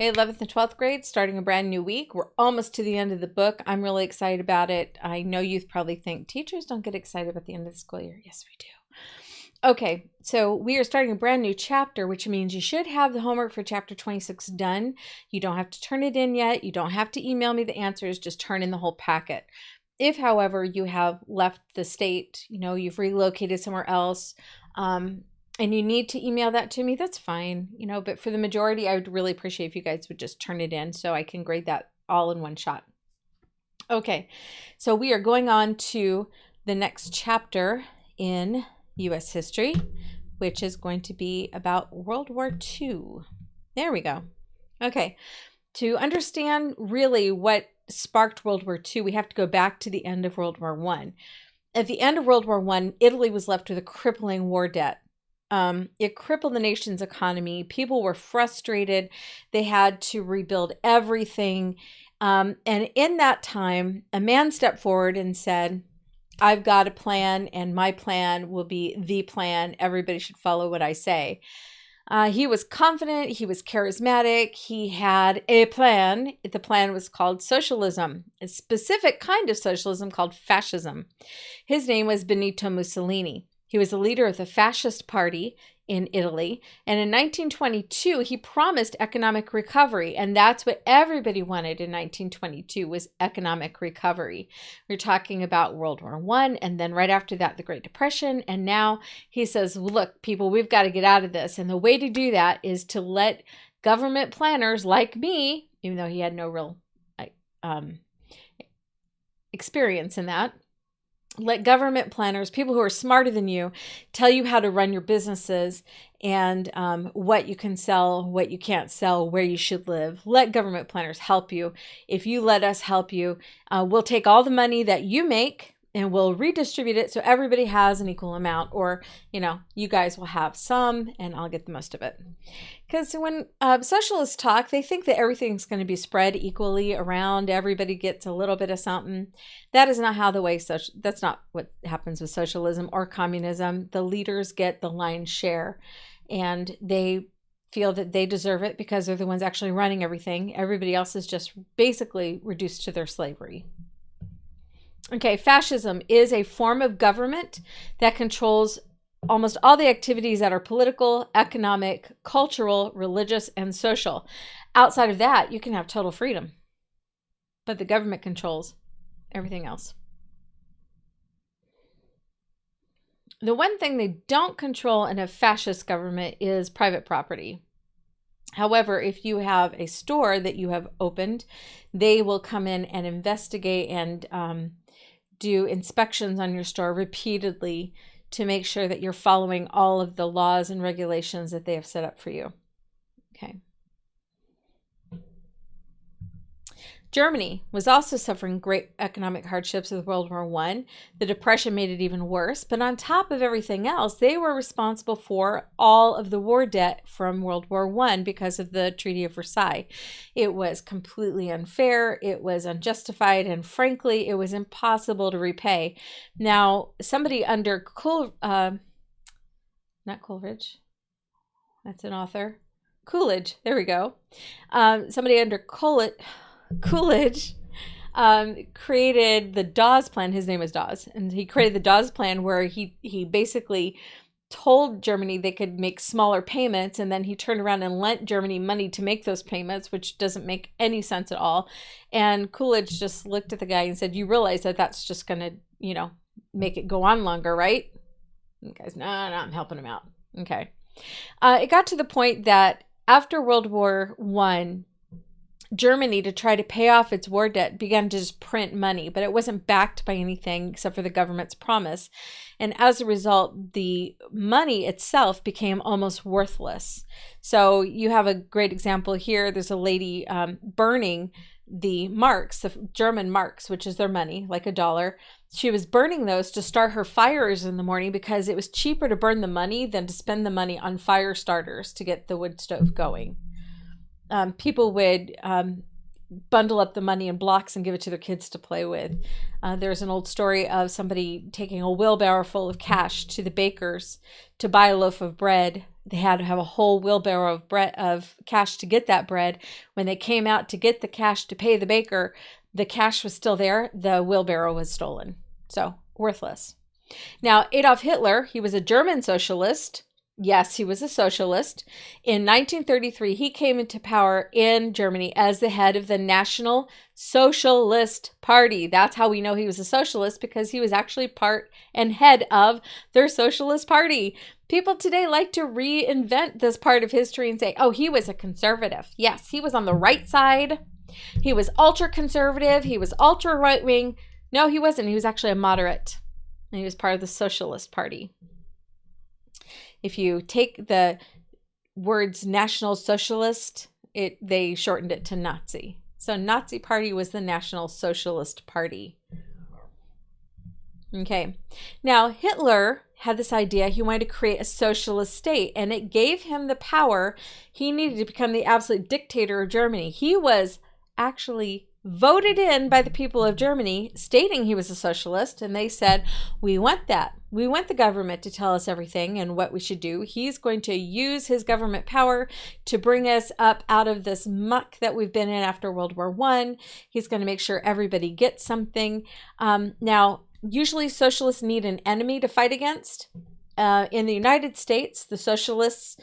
Hey, 11th and 12th grade, starting a brand new week. We're almost to the end of the book. I'm really excited about it. I know youth probably think teachers don't get excited about the end of the school year. Yes, we do. Okay, so we are starting a brand new chapter, which means you should have the homework for chapter 26 done. You don't have to turn it in yet. You don't have to email me the answers. Just turn in the whole packet. If, however, you have left the state, you've relocated somewhere else, and you need to email that to me, that's fine, but for the majority, I would really appreciate if you guys would just turn it in so I can grade that all in one shot. Okay, so we are going on to the next chapter in U.S. history, which is going to be about World War II. There we go. Okay, to understand really what sparked World War II, we have to go back to the end of World War I. At the end of World War I, Italy was left with a crippling war debt. It crippled the nation's economy. People were frustrated. They had to rebuild everything. And in that time, a man stepped forward and said, I've got a plan, and my plan will be the plan. Everybody should follow what I say. He was confident. He was charismatic. He had a plan. The plan was called socialism, a specific kind of socialism called fascism. His name was Benito Mussolini. He was the leader of the fascist party in Italy. And in 1922, he promised economic recovery. And that's what everybody wanted in 1922 was economic recovery. We're talking about World War I, and then right after that, the Great Depression. And now he says, look, people, we've got to get out of this. And the way to do that is to let government planners like me, even though he had no real experience in that, let government planners, people who are smarter than you, tell you how to run your businesses and what you can sell, what you can't sell, where you should live. Let government planners help you. If you let us help you, we'll take all the money that you make and we'll redistribute it so everybody has an equal amount, or, you guys will have some and I'll get the most of it. Because when socialists talk, they think that everything's going to be spread equally around. Everybody gets a little bit of something. That is not how that's not what happens with socialism or communism. The leaders get the lion's share and they feel that they deserve it because they're the ones actually running everything. Everybody else is just basically reduced to their slavery. Okay, fascism is a form of government that controls almost all the activities that are political, economic, cultural, religious, and social. Outside of that, you can have total freedom, but the government controls everything else. The one thing they don't control in a fascist government is private property. However, if you have a store that you have opened, they will come in and investigate and do inspections on your store repeatedly to make sure that you're following all of the laws and regulations that they have set up for you. Okay. Germany was also suffering great economic hardships with World War I. The Depression made it even worse. But on top of everything else, they were responsible for all of the war debt from World War I because of the Treaty of Versailles. It was completely unfair. It was unjustified. And frankly, it was impossible to repay. Now, somebody under not Coleridge. That's an author. Coolidge. There we go. Somebody under Coolidge created the Dawes Plan. His name is Dawes, and he created the Dawes Plan where he basically told Germany they could make smaller payments, and then he turned around and lent Germany money to make those payments, which doesn't make any sense at all. And Coolidge just looked at the guy and said, you realize that that's just going to, make it go on longer, right? And the guy's, no, I'm helping him out. Okay. It got to the point that after World War I, Germany, to try to pay off its war debt, began to just print money, but it wasn't backed by anything except for the government's promise. And as a result, the money itself became almost worthless. So you have a great example here. There's a lady burning the marks, the German marks, which is their money, like a dollar. She was burning those to start her fires in the morning because it was cheaper to burn the money than to spend the money on fire starters to get the wood stove going. People would bundle up the money in blocks and give it to their kids to play with. There's an old story of somebody taking a wheelbarrow full of cash to the baker's to buy a loaf of bread They had to have a whole wheelbarrow of bread, of cash to get that bread. When they came out to get the cash to pay the baker, the cash was still there. The wheelbarrow was stolen. So worthless. Now, Adolf Hitler, he was a German socialist. Yes, he was a socialist. In 1933, he came into power in Germany as the head of the National Socialist Party. That's how we know he was a socialist, because he was actually part and head of their Socialist Party. People today like to reinvent this part of history and say, oh, he was a conservative. Yes, he was on the right side. He was ultra conservative. He was ultra right wing. No, he wasn't. He was actually a moderate. And he was part of the Socialist Party. If you take the words National Socialist, they shortened it to Nazi. So Nazi Party was the National Socialist Party. Okay. Now, Hitler had this idea. He wanted to create a socialist state, and it gave him the power he needed to become the absolute dictator of Germany. He was actually voted in by the people of Germany, stating he was a socialist, and they said, we want that. We want the government to tell us everything and what we should do. He's going to use his government power to bring us up out of this muck that we've been in after World War I. He's going to make sure everybody gets something. Now, usually socialists need an enemy to fight against. In the United States, the socialists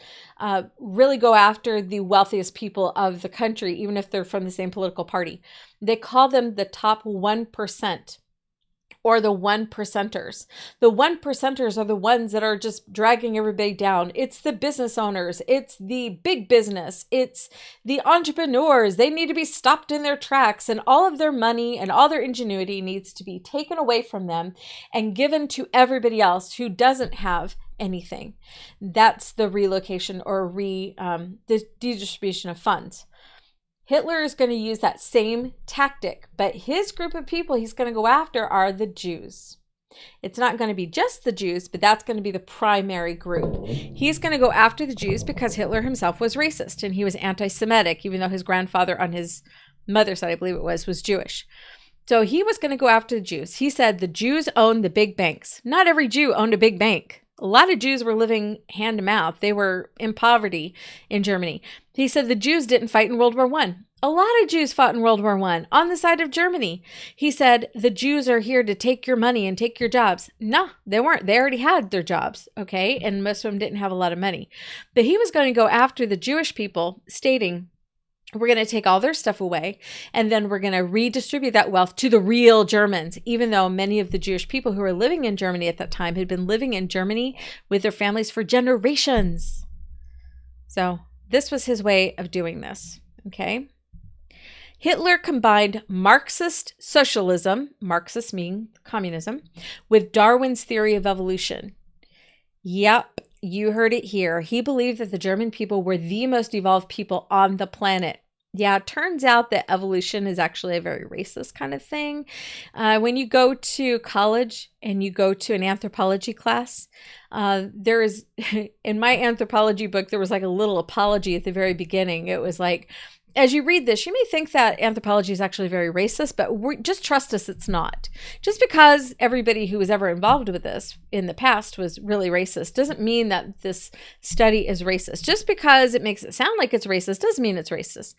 really go after the wealthiest people of the country, even if they're from the same political party. They call them the top 1%, or the 1%ers. The 1%ers are the ones that are just dragging everybody down. It's the business owners. It's the big business. It's the entrepreneurs. They need to be stopped in their tracks, and all of their money and all their ingenuity needs to be taken away from them and given to everybody else who doesn't have anything. That's the relocation or the redistribution of funds. Hitler is going to use that same tactic, but his group of people he's going to go after are the Jews. It's not going to be just the Jews, but that's going to be the primary group. He's going to go after the Jews because Hitler himself was racist and he was anti-Semitic, even though his grandfather on his mother's side, I believe it was Jewish. So he was going to go after the Jews. He said the Jews own the big banks. Not every Jew owned a big bank. A lot of Jews were living hand to mouth. They were in poverty in Germany. He said the Jews didn't fight in World War I. A lot of Jews fought in World War I on the side of Germany. He said the Jews are here to take your money and take your jobs. No, they weren't. They already had their jobs, okay? And most of them didn't have a lot of money. But he was going to go after the Jewish people, stating, we're going to take all their stuff away, and then we're going to redistribute that wealth to the real Germans, even though many of the Jewish people who were living in Germany at that time had been living in Germany with their families for generations. So this was his way of doing this, okay? Hitler combined Marxist socialism, Marxist meaning communism, with Darwin's theory of evolution. Yep. You heard it here. He believed that the German people were the most evolved people on the planet. Yeah, it turns out that evolution is actually a very racist kind of thing. When you go to college and you go to an anthropology class, there is, in my anthropology book, there was like a little apology at the very beginning. It was like, as you read this, you may think that anthropology is actually very racist, but just trust us, it's not. Just because everybody who was ever involved with this in the past was really racist doesn't mean that this study is racist. Just because it makes it sound like it's racist doesn't mean it's racist.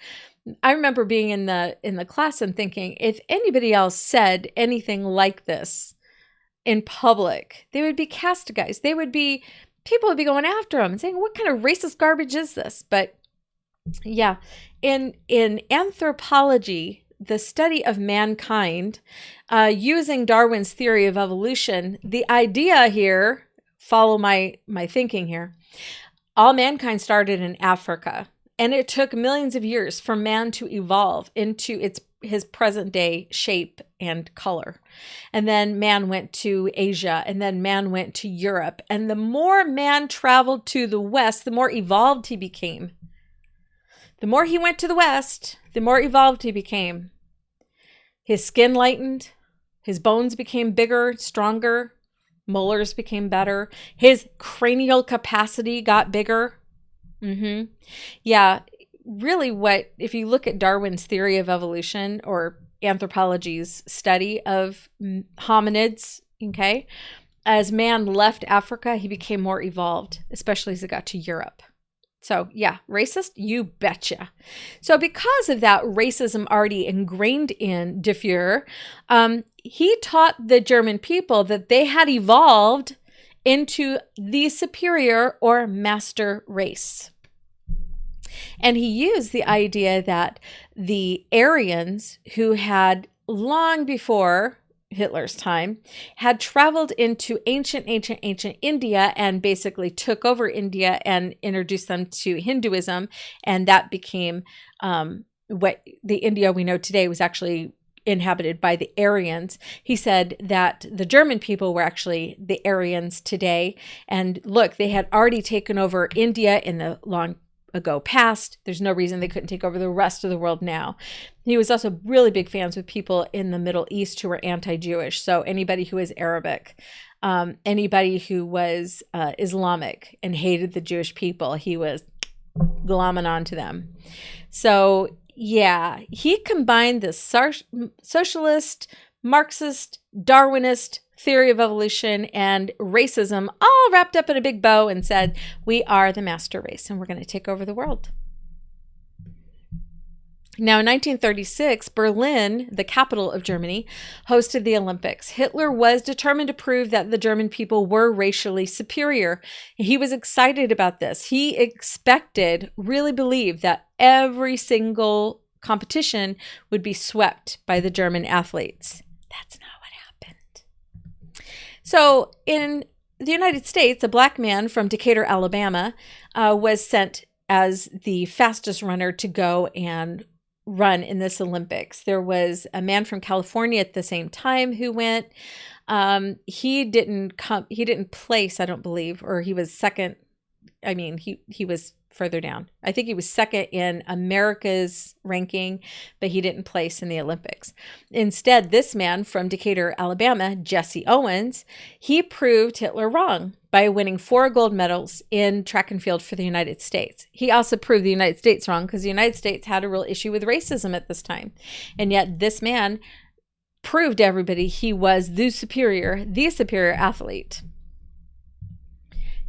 I remember being in the class and thinking, if anybody else said anything like this in public, they would be castigized. People would be going after them and saying, what kind of racist garbage is this? But yeah, in anthropology, the study of mankind, using Darwin's theory of evolution, the idea here, follow my thinking here, all mankind started in Africa, and it took millions of years for man to evolve into his present day shape and color. And then man went to Asia, and then man went to Europe. And the more man traveled to the West, the more evolved he became. The more he went to the West, the more evolved he became. His skin lightened, his bones became bigger, stronger, molars became better, his cranial capacity got bigger. Yeah, really if you look at Darwin's theory of evolution or anthropology's study of hominids, okay, as man left Africa, he became more evolved, especially as it got to Europe. So yeah, racist? You betcha. So because of that racism already ingrained in De Fuhrer, he taught the German people that they had evolved into the superior or master race. And he used the idea that the Aryans, who had long before Hitler's time, had traveled into ancient India and basically took over India and introduced them to Hinduism. And that became what the India we know today was actually inhabited by the Aryans. He said that the German people were actually the Aryans today. And look, they had already taken over India in the long ago past. There's no reason they couldn't take over the rest of the world now. He was also really big fans with people in the Middle East who were anti-Jewish. So anybody who was Arabic, anybody who was Islamic and hated the Jewish people, he was glomming onto them. So yeah, he combined the socialist, Marxist, Darwinist theory of evolution and racism all wrapped up in a big bow and said, we are the master race and we're going to take over the world. Now, in 1936, Berlin, the capital of Germany, hosted the Olympics. Hitler was determined to prove that the German people were racially superior. He was excited about this. He expected, really believed that every single competition would be swept by the German athletes. That's not what happened. So in the United States, a black man from Decatur, Alabama, was sent as the fastest runner to go and run in this Olympics. There was a man from California at the same time who went. He didn't place, I don't believe, or he was second. I mean, he was further down. I think he was second in America's ranking, but he didn't place in the Olympics. Instead, this man from Decatur, Alabama, Jesse Owens, he proved Hitler wrong by winning 4 gold medals in track and field for the United States. He also proved the United States wrong because the United States had a real issue with racism at this time. And yet this man proved to everybody he was the superior athlete.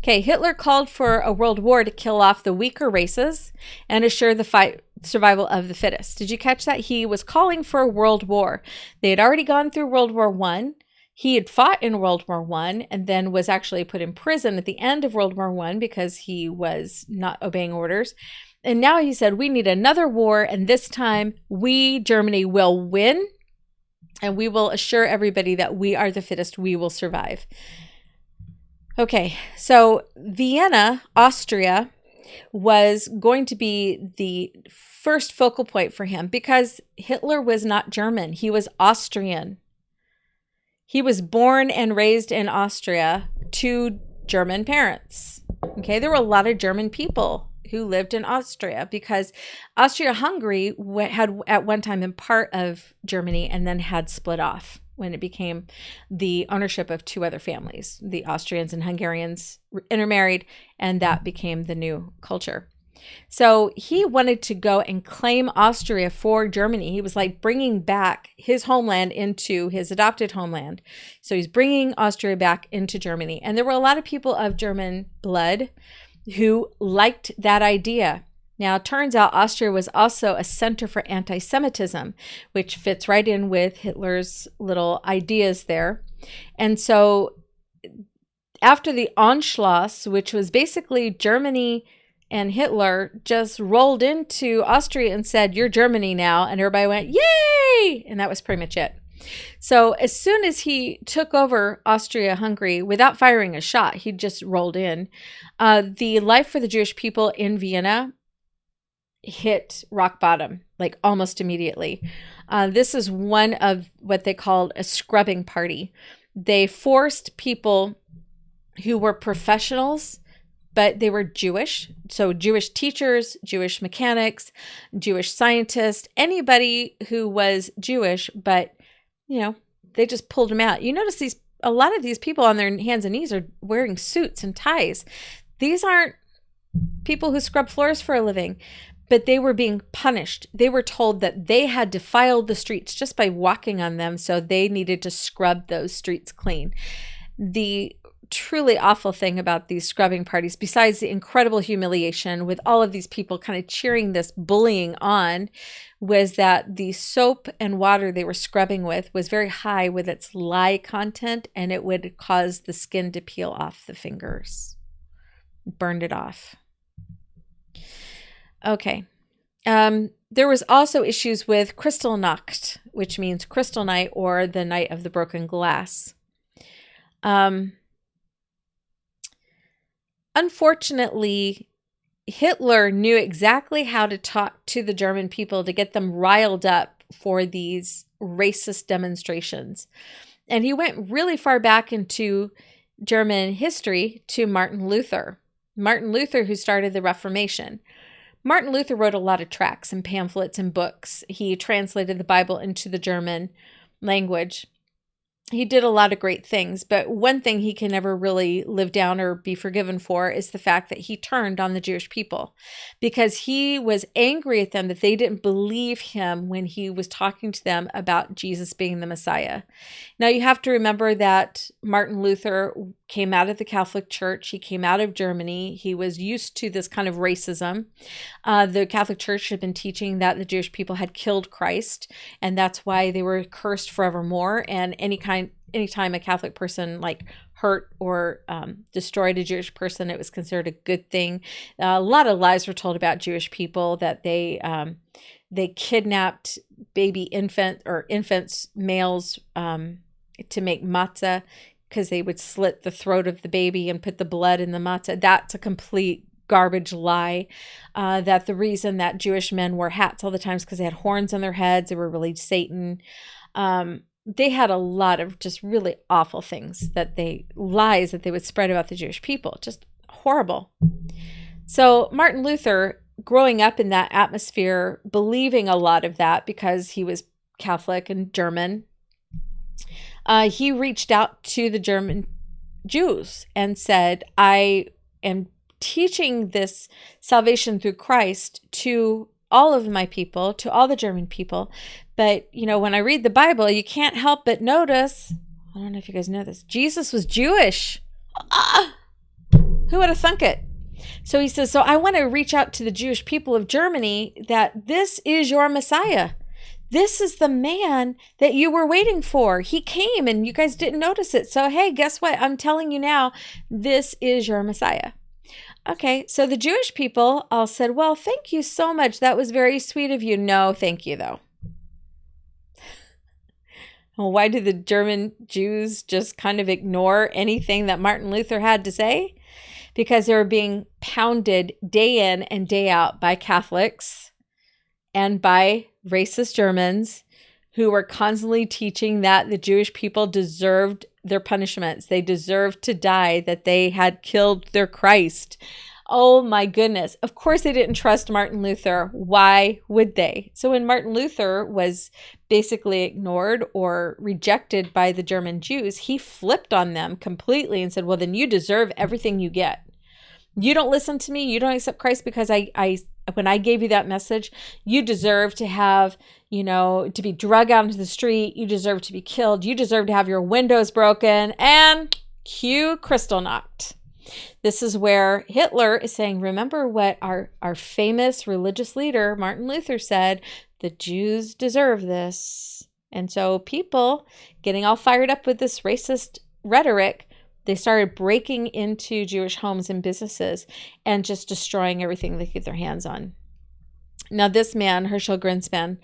Okay, Hitler called for a world war to kill off the weaker races and assure the survival of the fittest. Did you catch that? He was calling for a world war. They had already gone through World War I. He had fought in World War I and then was actually put in prison at the end of World War I because he was not obeying orders. And now he said, we need another war, and this time we, Germany, will win, and we will assure everybody that we are the fittest, we will survive. Okay, so Vienna, Austria, was going to be the first focal point for him because Hitler was not German. He was Austrian. He was born and raised in Austria to German parents. Okay, there were a lot of German people who lived in Austria because Austria-Hungary had at one time been part of Germany and then had split off when it became the ownership of 2 other families. The Austrians and Hungarians intermarried, and that became the new culture. So he wanted to go and claim Austria for Germany. He was like bringing back his homeland into his adopted homeland. So he's bringing Austria back into Germany. And there were a lot of people of German blood who liked that idea. Now, it turns out Austria was also a center for anti-Semitism, which fits right in with Hitler's little ideas there. And so after the Anschluss, which was basically Germany and Hitler just rolled into Austria and said, you're Germany now. And everybody went, yay! And that was pretty much it. So as soon as he took over Austria-Hungary without firing a shot, he just rolled in. The life for the Jewish people in Vienna hit rock bottom, like almost immediately. This is one of what they called a scrubbing party. They forced people who were professionals, but they were Jewish. So Jewish teachers, Jewish mechanics, Jewish scientists, anybody who was Jewish, but they just pulled them out. You notice a lot of these people on their hands and knees are wearing suits and ties. These aren't people who scrub floors for a living, but they were being punished. They were told that they had defiled the streets just by walking on them, so they needed to scrub those streets clean. the truly awful thing about these scrubbing parties, besides the incredible humiliation with all of these people kind of cheering this bullying on, was that the soap and water they were scrubbing with was very high with its lye content, and it would cause the skin to peel off the fingers. Burned it off. Okay. There was also issues with Kristallnacht, which means crystal night or the night of the broken glass. Unfortunately, Hitler knew exactly how to talk to the German people to get them riled up for these racist demonstrations. And he went really far back into German history to Martin Luther. Martin Luther, who started the Reformation. Martin Luther wrote a lot of tracts and pamphlets and books. He translated the Bible into the German language. He did a lot of great things, but one thing he can never really live down or be forgiven for is the fact that he turned on the Jewish people, because he was angry at them that they didn't believe him when he was talking to them about Jesus being the Messiah. Now, you have to remember that Martin Luther came out of the Catholic Church. He came out of Germany. He was used to this kind of racism. The Catholic Church had been teaching that the Jewish people had killed Christ, and that's why they were cursed forevermore. And anytime a Catholic person hurt or destroyed a Jewish person, it was considered a good thing. A lot of lies were told about Jewish people, that they kidnapped infants, males, to make matzah, because they would slit the throat of the baby and put the blood in the matzah. That's a complete garbage lie. That the reason that Jewish men wore hats all the time is because they had horns on their heads. They were really Satan. They had a lot of just really awful things lies that they would spread about the Jewish people. Just horrible. So Martin Luther, growing up in that atmosphere, believing a lot of that because he was Catholic and German, he reached out to the German Jews and said, I am teaching this salvation through Christ to all of my people, to all the German people. But, when I read the Bible, you can't help but notice, I don't know if you guys know this, Jesus was Jewish. Who would have thunk it? So he says, so I want to reach out to the Jewish people of Germany that this is your Messiah. This is the man that you were waiting for. He came and you guys didn't notice it. So, hey, guess what? I'm telling you now, this is your Messiah. Okay, so the Jewish people all said, well, thank you so much. That was very sweet of you. No, thank you, though. Well, why did the German Jews just kind of ignore anything that Martin Luther had to say? Because they were being pounded day in and day out by Catholics and by racist Germans who were constantly teaching that the Jewish people deserved their punishments. They deserved to die, that they had killed their Christ. Oh my goodness. Of course they didn't trust Martin Luther. Why would they? So when Martin Luther was basically ignored or rejected by the German Jews, he flipped on them completely and said, well, then you deserve everything you get. You don't listen to me. You don't accept Christ because when I gave you that message, you deserve to have, to be dragged out into the street. You deserve to be killed. You deserve to have your windows broken, and cue Kristallnacht. This is where Hitler is saying, remember what our famous religious leader, Martin Luther, said, the Jews deserve this. And so people getting all fired up with this racist rhetoric, they started breaking into Jewish homes and businesses and just destroying everything they could get their hands on. Now, this man, Herschel Greenspan,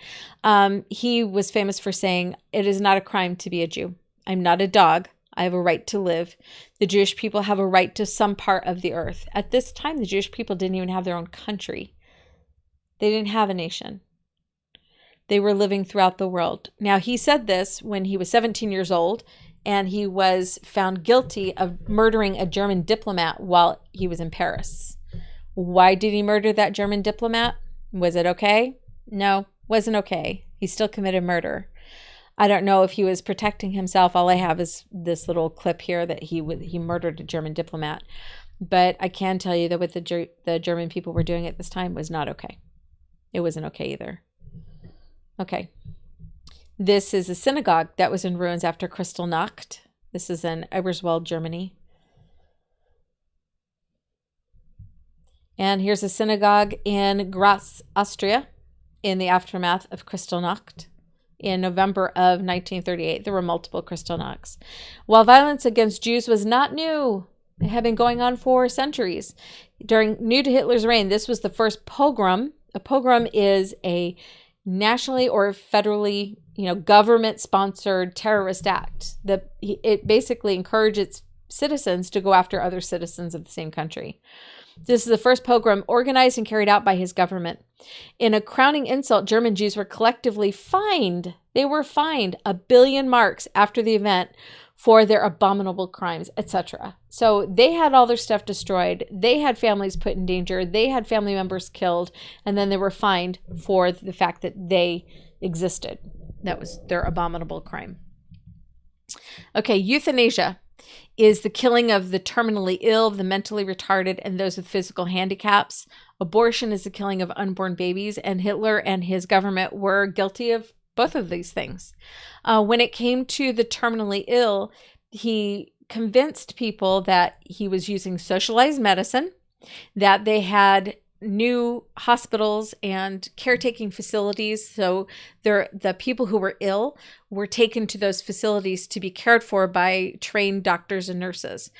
he was famous for saying, it is not a crime to be a Jew. I'm not a dog. I have a right to live. The Jewish people have a right to some part of the earth. At this time, the Jewish people didn't even have their own country. They didn't have a nation. They were living throughout the world. Now, he said this when he was 17 years old, and he was found guilty of murdering a German diplomat while he was in Paris. Why did he murder that German diplomat? Was it okay? No, wasn't okay. He still committed murder. I don't know if he was protecting himself. All I have is this little clip here that he murdered a German diplomat. But I can tell you that what the German people were doing at this time was not okay. It wasn't okay either. Okay. This is a synagogue that was in ruins after Kristallnacht. This is in Eberswald, Germany. And here's a synagogue in Graz, Austria, in the aftermath of Kristallnacht. In November of 1938, there were multiple Kristallnachts. While violence against Jews was not new, it had been going on for centuries. New to Hitler's reign, this was the first pogrom. A pogrom is a nationally or federally, government-sponsored terrorist act. It basically encouraged its citizens to go after other citizens of the same country. This is the first pogrom organized and carried out by his government. In a crowning insult, German Jews were collectively fined. They were fined 1 billion marks after the event for their abominable crimes, etc. So they had all their stuff destroyed. They had families put in danger. They had family members killed. And then they were fined for the fact that they existed. That was their abominable crime. Okay, euthanasia is the killing of the terminally ill, the mentally retarded, and those with physical handicaps. Abortion is the killing of unborn babies, and Hitler and his government were guilty of both of these things. When it came to the terminally ill, he convinced people that he was using socialized medicine, that they had new hospitals and caretaking facilities. So the people who were ill were taken to those facilities to be cared for by trained doctors and nurses.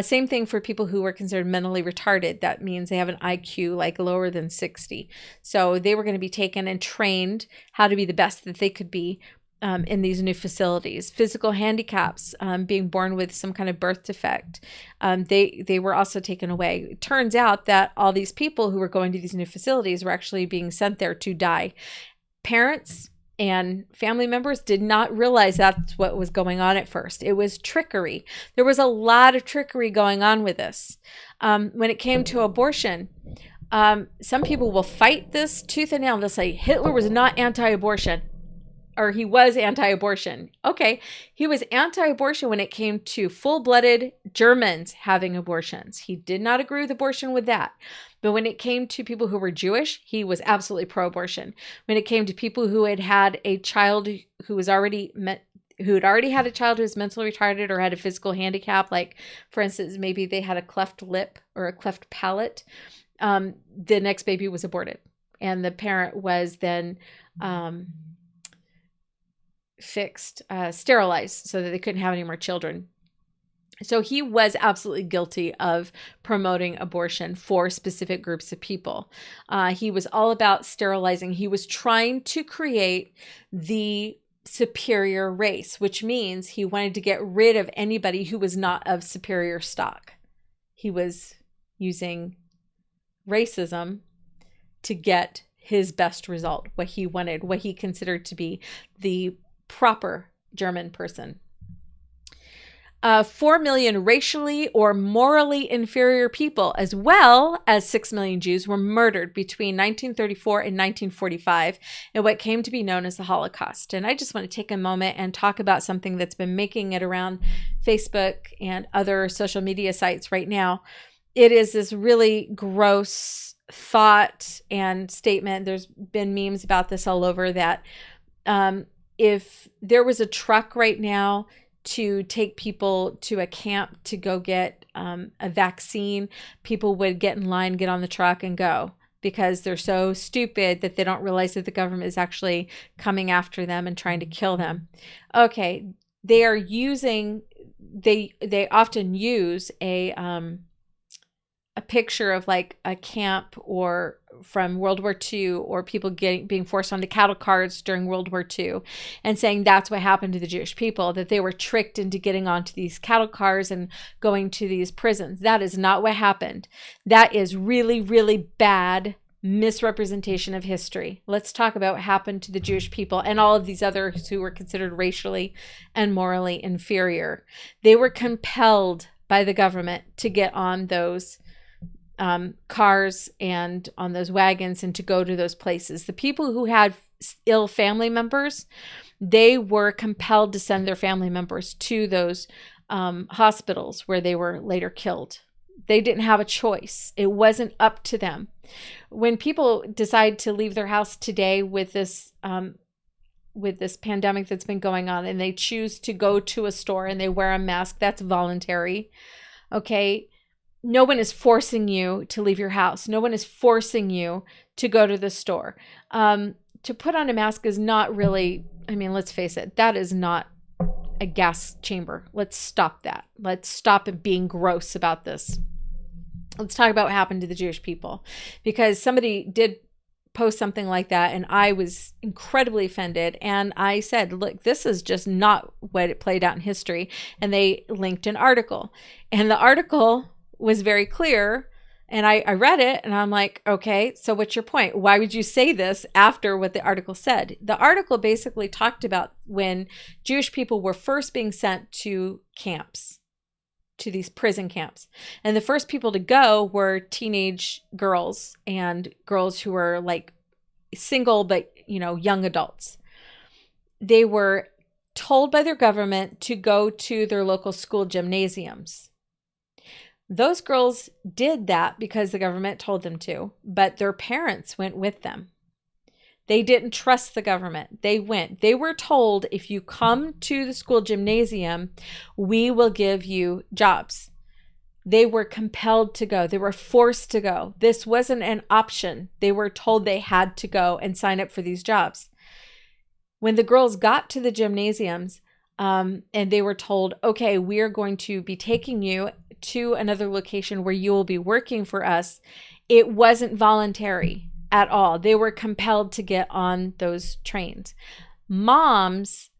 Same thing for people who were considered mentally retarded. That means they have an IQ like lower than 60. So they were going to be taken and trained how to be the best that they could be in these new facilities. Physical handicaps, being born with some kind of birth defect, they were also taken away. It turns out that all these people who were going to these new facilities were actually being sent there to die. Parents and family members did not realize that's what was going on at first. It was trickery. There was a lot of trickery going on with this. When it came to abortion, some people will fight this tooth and nail. They'll say Hitler was not anti-abortion. Or he was anti-abortion. Okay, he was anti-abortion when it came to full-blooded Germans having abortions. He did not agree with abortion with that. But when it came to people who were Jewish, he was absolutely pro-abortion. When it came to people who had had a child who had already had a child who was mentally retarded or had a physical handicap, like for instance, maybe they had a cleft lip or a cleft palate, the next baby was aborted. And the parent was then sterilized so that they couldn't have any more children. So he was absolutely guilty of promoting abortion for specific groups of people. He was all about sterilizing. He was trying to create the superior race, which means he wanted to get rid of anybody who was not of superior stock. He was using racism to get his best result, what he wanted, what he considered to be the proper German person. 4 million racially or morally inferior people, as well as 6 million Jews, were murdered between 1934 and 1945 in what came to be known as the Holocaust. And I just want to take a moment and talk about something that's been making it around Facebook and other social media sites right now. It is this really gross thought and statement. There's been memes about this all over that if there was a truck right now to take people to a camp to go get a vaccine, people would get in line, get on the truck and go, because they're so stupid that they don't realize that the government is actually coming after them and trying to kill them. Okay, they often use a picture of like a camp or from World War II, or people being forced onto cattle cars during World War II, and saying that's what happened to the Jewish people, that they were tricked into getting onto these cattle cars and going to these prisons. That is not what happened. That is really, really bad misrepresentation of history. Let's talk about what happened to the Jewish people and all of these others who were considered racially and morally inferior. They were compelled by the government to get on those cars and on those wagons and to go to those places. The people who had ill family members, they were compelled to send their family members to those hospitals where they were later killed. They didn't have a choice. It wasn't up to them. When people decide to leave their house today with this this pandemic that's been going on, and they choose to go to a store and they wear a mask, that's voluntary. Okay. No one is forcing you to leave your house. No one is forcing you to go to the store. To put on a mask is not really, I mean, let's face it, that is not a gas chamber. Let's stop that. Let's stop it being gross about this. Let's talk about what happened to the Jewish people, because somebody did post something like that and I was incredibly offended, and I said, look, this is just not what it played out in history. And they linked an article, and the article was very clear, and I read it and I'm like, okay, so what's your point? Why would you say this after what the article said? The article basically talked about when Jewish people were first being sent to camps, to these prison camps. And the first people to go were teenage girls and girls who were like single, but, young adults. They were told by their government to go to their local school gymnasiums. Those girls did that because the government told them to, but their parents went with them. They didn't trust the government. They went. They were told, if you come to the school gymnasium, we will give you jobs. They were compelled to go. They were forced to go. This wasn't an option. They were told they had to go and sign up for these jobs. When the girls got to the gymnasiums, and they were told, okay, we are going to be taking you to another location where you will be working for us, it wasn't voluntary at all. They were compelled to get on those trains. Moms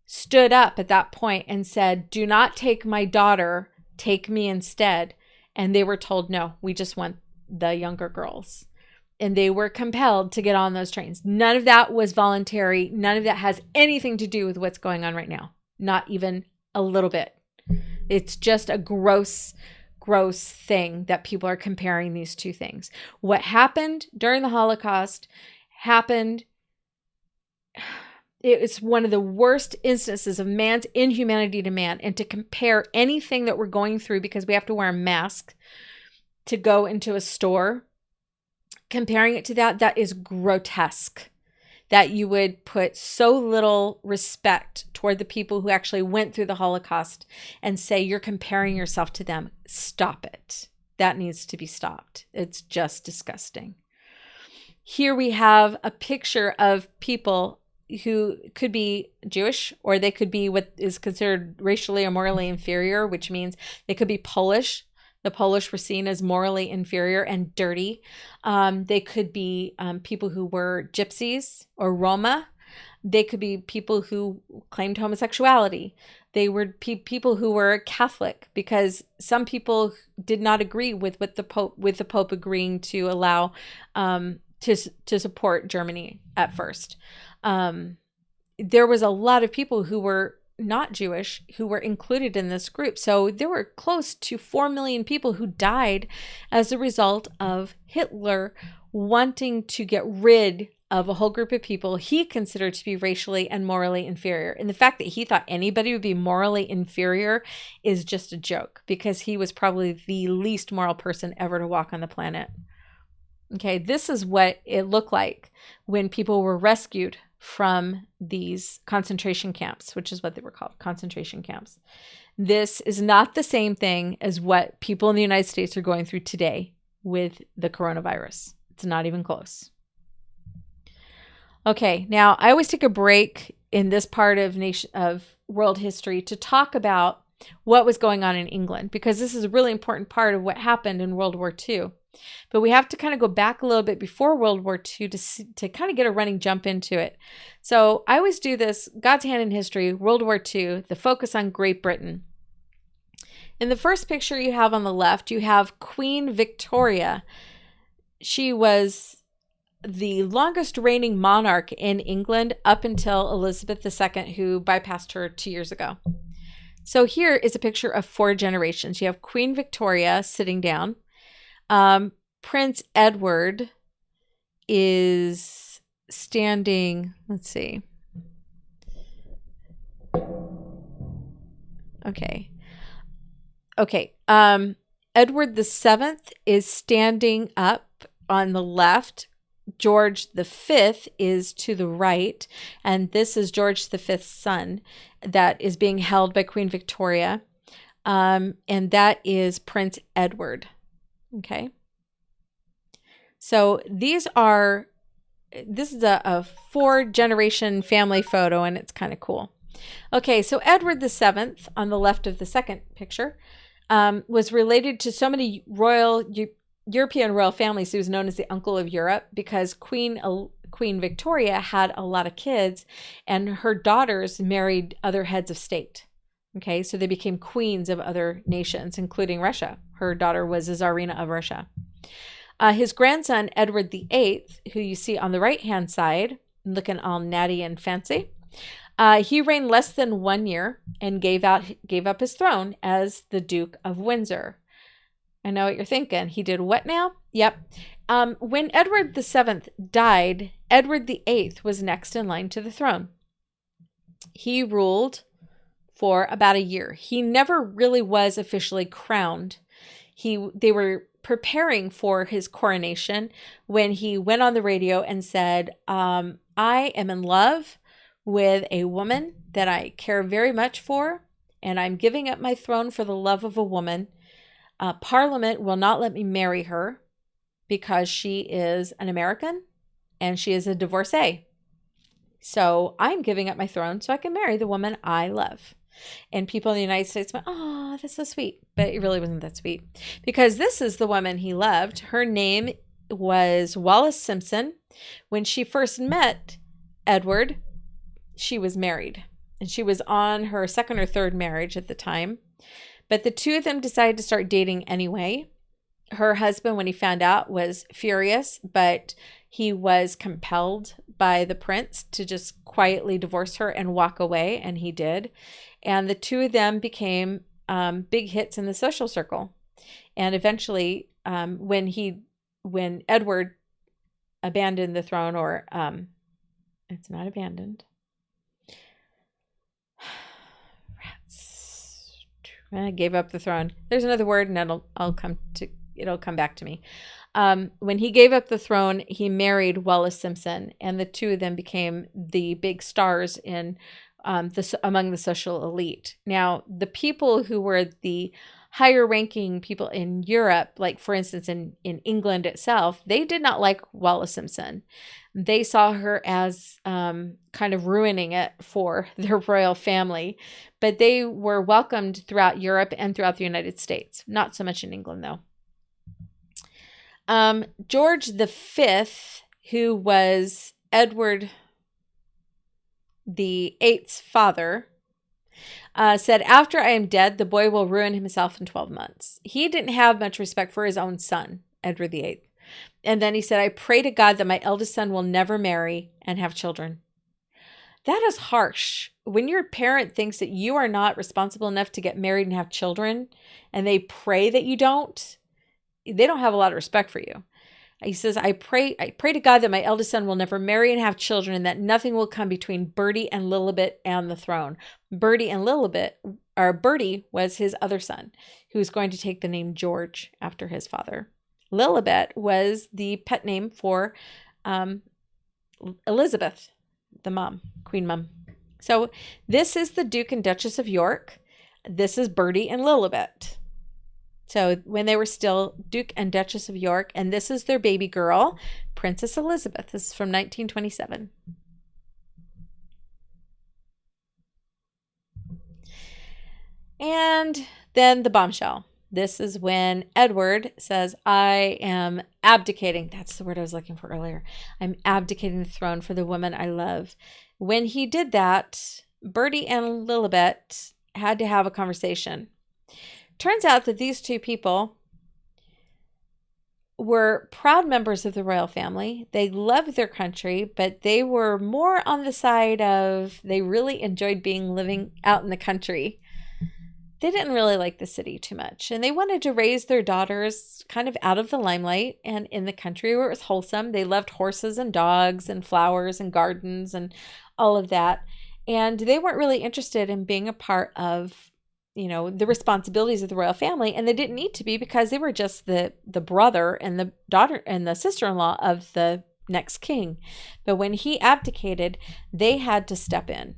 stood up at that point and said, do not take my daughter, take me instead. And they were told, no, we just want the younger girls. And they were compelled to get on those trains. None of that was voluntary. None of that has anything to do with what's going on right now. Not even a little bit. It's just a gross thing that people are comparing these two things. What happened during the Holocaust happened. It was one of the worst instances of man's inhumanity to man. And to compare anything that we're going through because we have to wear a mask to go into a store, comparing it to that is grotesque. That you would put so little respect toward the people who actually went through the Holocaust and say you're comparing yourself to them. Stop it. That needs to be stopped. It's just disgusting. Here we have a picture of people who could be Jewish, or they could be what is considered racially or morally inferior, which means they could be Polish. The Polish were seen as morally inferior and dirty. They could be people who were gypsies or Roma. They could be people who claimed homosexuality. They were people who were Catholic, because some people did not agree with what the Pope agreeing to allow to support Germany at first. There was a lot of people who were not Jewish who were included in this group. So there were close to 4 million people who died as a result of Hitler wanting to get rid of a whole group of people he considered to be racially and morally inferior. And the fact that he thought anybody would be morally inferior is just a joke, because he was probably the least moral person ever to walk on the planet. Okay, this is what it looked like when people were rescued from these concentration camps, which is what they were called, concentration camps. This is not the same thing as what people in the United States are going through today with the coronavirus. It's not even close. Okay, now I always take a break in this part of world history to talk about what was going on in England, because this is a really important part of what happened in World War II. But we have to kind of go back a little bit before World War II to kind of get a running jump into it. So I always do this, God's hand in history, World War II, the focus on Great Britain. In the first picture you have on the left, you have Queen Victoria. She was the longest reigning monarch in England up until Elizabeth II, who bypassed her 2 years ago. So here is a picture of 4 generations. You have Queen Victoria sitting down. Prince Edward is standing, let's see. Okay. Edward the Seventh is standing up on the left, George V is to the right, and this is George V's son that is being held by Queen Victoria, and that is Prince Edward. Okay. So this is a 4-generation family photo, and it's kind of cool. Okay, so Edward VII, on the left of the second picture, was related to so many European royal families. He was known as the Uncle of Europe because Queen Victoria had a lot of kids, and her daughters married other heads of state. Okay, so they became queens of other nations, including Russia. Her daughter was a Tsarina of Russia. His grandson, Edward VIII, who you see on the right-hand side, looking all natty and fancy, he reigned less than 1 year and gave up his throne as the Duke of Windsor. I know what you're thinking. He did what now? Yep. When Edward VII died, Edward VIII was next in line to the throne. He ruled for about a year. He never really was officially crowned. They were preparing for his coronation when he went on the radio and said, I am in love with a woman that I care very much for, and I'm giving up my throne for the love of a woman. Parliament will not let me marry her because she is an American and she is a divorcee. So I'm giving up my throne so I can marry the woman I love. And people in the United States went, oh, that's so sweet. But it really wasn't that sweet because this is the woman he loved. Her name was Wallis Simpson. When she first met Edward, she was married, and she was on her second or third marriage at the time. But the two of them decided to start dating anyway. Her husband, when he found out, was furious, but he was compelled by the prince to just quietly divorce her and walk away, and he did. And the two of them became big hits in the social circle. And eventually, when Edward abandoned the throne, or it's not abandoned. I gave up the throne. There's another word, and it'll come back to me. When he gave up the throne, he married Wallis Simpson, and the two of them became the big stars in among the social elite. Now, the people who were the higher ranking people in Europe, like for instance in England itself, they did not like Wallis Simpson. They saw her as kind of ruining it for their royal family, but they were welcomed throughout Europe and throughout the United States. Not so much in England, though. George V, who was Edward VIII's father, said, after I am dead, the boy will ruin himself in 12 months. He didn't have much respect for his own son, Edward VIII. And then he said, I pray to God that my eldest son will never marry and have children. That is harsh. When your parent thinks that you are not responsible enough to get married and have children, and they pray that you don't, they don't have a lot of respect for you. He says, I pray to God that my eldest son will never marry and have children, and that nothing will come between Bertie and Lilibet and the throne. Bertie was his other son, who was going to take the name George after his father. Lilibet was the pet name for Elizabeth, the mom, Queen Mum. So this is the Duke and Duchess of York. This is Bertie and Lilibet. So when they were still Duke and Duchess of York, and this is their baby girl, Princess Elizabeth. This is from 1927. And then the bombshell. This is when Edward says, I am abdicating. That's the word I was looking for earlier. I'm abdicating the throne for the woman I love. When he did that, Bertie and Lilibet had to have a conversation. Turns out that these two people were proud members of the royal family. They loved their country, but they were more on the side of they really enjoyed living out in the country. They didn't really like the city too much, and they wanted to raise their daughters kind of out of the limelight and in the country where it was wholesome. They loved horses and dogs and flowers and gardens and all of that, and they weren't really interested in being a part of, the responsibilities of the royal family, and they didn't need to be because they were just the brother and the daughter and the sister-in-law of the next king. But when he abdicated, they had to step in.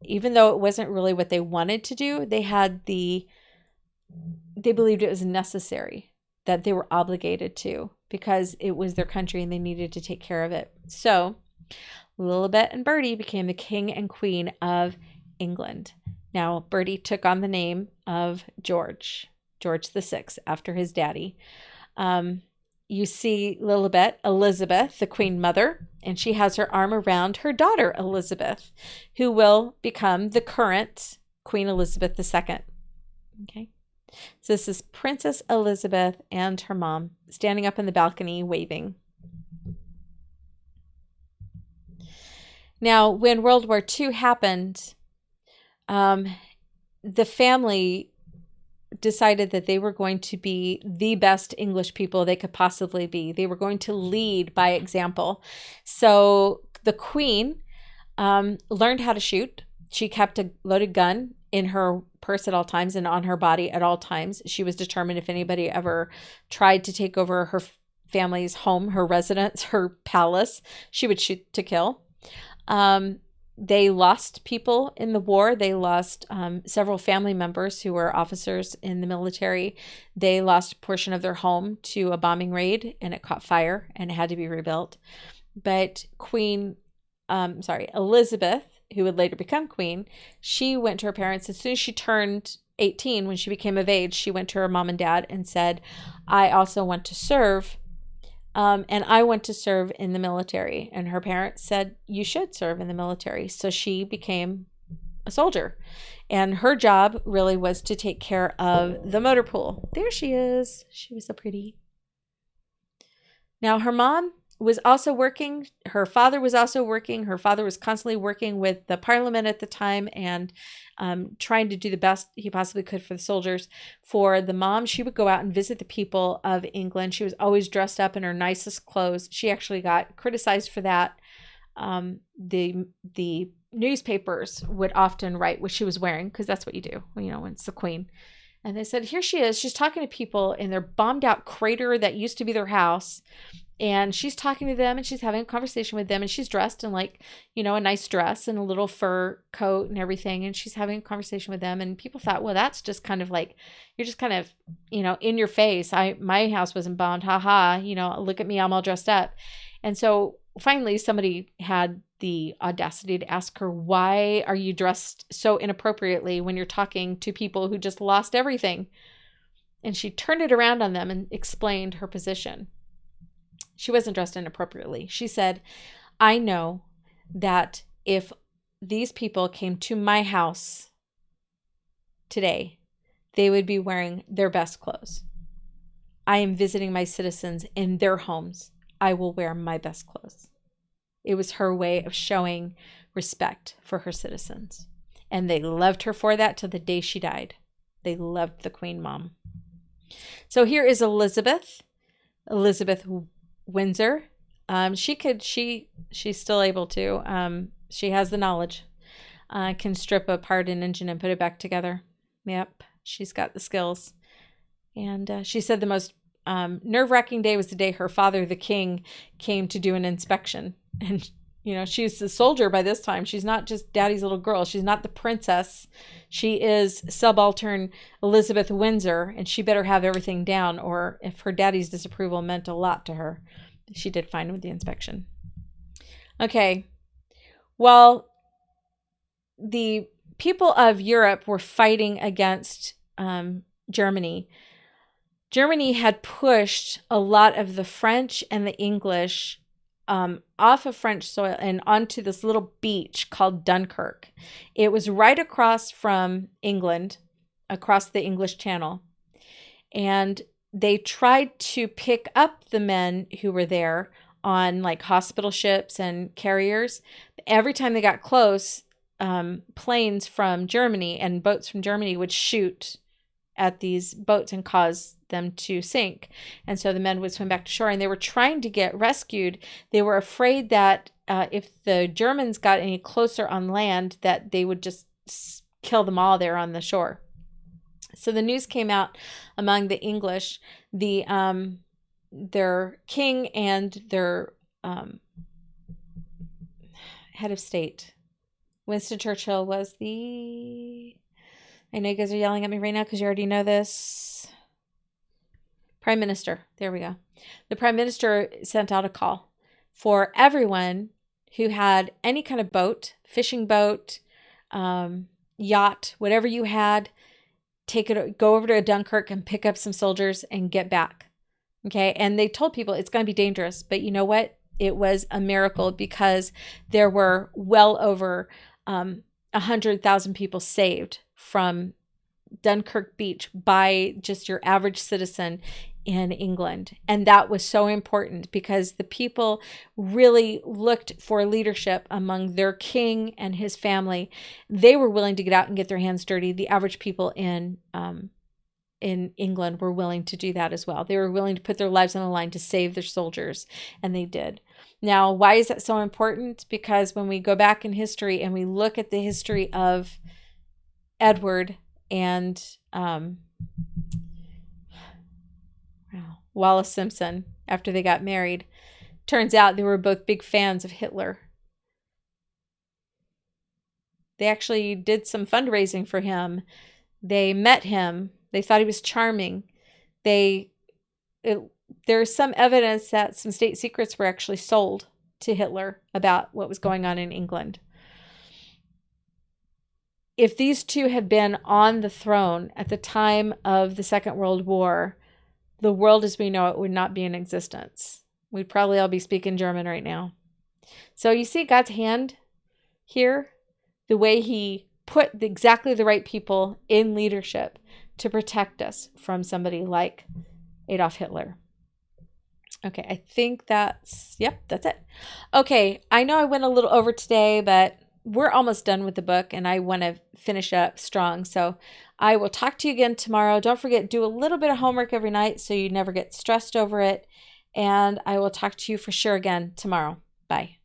Even though it wasn't really what they wanted to do, they believed it was necessary, that they were obligated to, because it was their country and they needed to take care of it. So Lilibet and Bertie became the king and queen of England. Now, Bertie took on the name of George VI, after his daddy. You see Lilibet, Elizabeth, the queen mother, and she has her arm around her daughter, Elizabeth, who will become the current Queen Elizabeth II. Okay. So this is Princess Elizabeth and her mom standing up in the balcony waving. Now, when World War II happened, the family decided that they were going to be the best English people they could possibly be. They were going to lead by example. So the queen learned how to shoot. She kept a loaded gun in her purse at all times and on her body at all times. She was determined if anybody ever tried to take over her family's home, her residence, her palace, she would shoot to kill. They lost people in the war. They lost several family members who were officers in the military. They lost a portion of their home to a bombing raid, and it caught fire and it had to be rebuilt. But Elizabeth, who would later become queen, she went to her parents as soon as she turned 18. When she became of age, she went to her mom and dad and said, I also want to serve. And I want to serve in the military. And her parents said, you should serve in the military. So she became a soldier. And her job really was to take care of the motor pool. There she is. She was so pretty. Now, her mom was also working. Her father was also working. Her father was constantly working with the parliament at the time and trying to do the best he possibly could for the soldiers. For the mom, she would go out and visit the people of England. She was always dressed up in her nicest clothes. She actually got criticized for that. The newspapers would often write what she was wearing, because that's what you do, when it's the queen. And they said, here she is. She's talking to people in their bombed out crater that used to be their house. And she's talking to them and she's having a conversation with them, and she's dressed in a nice dress and a little fur coat and everything. And she's having a conversation with them. And people thought, well, that's just kind of like, you're just kind of, in your face. My house wasn't bombed. Ha ha. Look at me. I'm all dressed up. And so finally somebody had the audacity to ask her, why are you dressed so inappropriately when you're talking to people who just lost everything? And she turned it around on them and explained her position. She wasn't dressed inappropriately. She said, I know that if these people came to my house today, they would be wearing their best clothes. I am visiting my citizens in their homes. I will wear my best clothes. It was her way of showing respect for her citizens. And they loved her for that till the day she died. They loved the Queen Mom. So here is Elizabeth Windsor. She's still able to. She has the knowledge. Can strip apart an engine and put it back together. Yep, she's got the skills. And she said the most nerve-wracking day was the day her father, the king, came to do an inspection. And she's a soldier by this time. She's not just daddy's little girl. She's not the princess. She is subaltern Elizabeth Windsor, and she better have everything down, or if her daddy's disapproval meant a lot to her. She did fine with the inspection. Okay. Well, the people of Europe were fighting against Germany. Germany had pushed a lot of the French and the English off of French soil and onto this little beach called Dunkirk. It was right across from England, across the English Channel. And they tried to pick up the men who were there on hospital ships and carriers. Every time they got close, planes from Germany and boats from Germany would shoot at these boats and cause them to sink. And so the men would swim back to shore, and they were trying to get rescued. They were afraid that if the Germans got any closer on land, that they would just kill them all there on the shore. So the news came out among the English, their king and their head of state. Winston Churchill was the... I know you guys are yelling at me right now because you already know this. Prime Minister. There we go. The Prime Minister sent out a call for everyone who had any kind of boat, fishing boat, yacht, whatever you had, go over to Dunkirk and pick up some soldiers and get back. Okay. And they told people it's going to be dangerous, but you know what? It was a miracle because there were well over 100,000 people saved from Dunkirk Beach by just your average citizen in England. And that was so important because the people really looked for leadership among their king and his family. They were willing to get out and get their hands dirty. The average people in England were willing to do that as well. They were willing to put their lives on the line to save their soldiers, and they did. Now, why is that so important? Because when we go back in history and we look at the history of Edward and Wallace Simpson, after they got married, turns out they were both big fans of Hitler. They actually did some fundraising for him. They met him. They thought he was charming. There's some evidence that some state secrets were actually sold to Hitler about what was going on in England. If these two had been on the throne at the time of the Second World War, the world as we know it would not be in existence. We'd probably all be speaking German right now. So you see God's hand here, the way he put exactly the right people in leadership to protect us from somebody like Adolf Hitler. Okay, I think that's it. Okay, I know I went a little over today, but we're almost done with the book and I want to finish up strong. So I will talk to you again tomorrow. Don't forget, do a little bit of homework every night so you never get stressed over it. And I will talk to you for sure again tomorrow. Bye.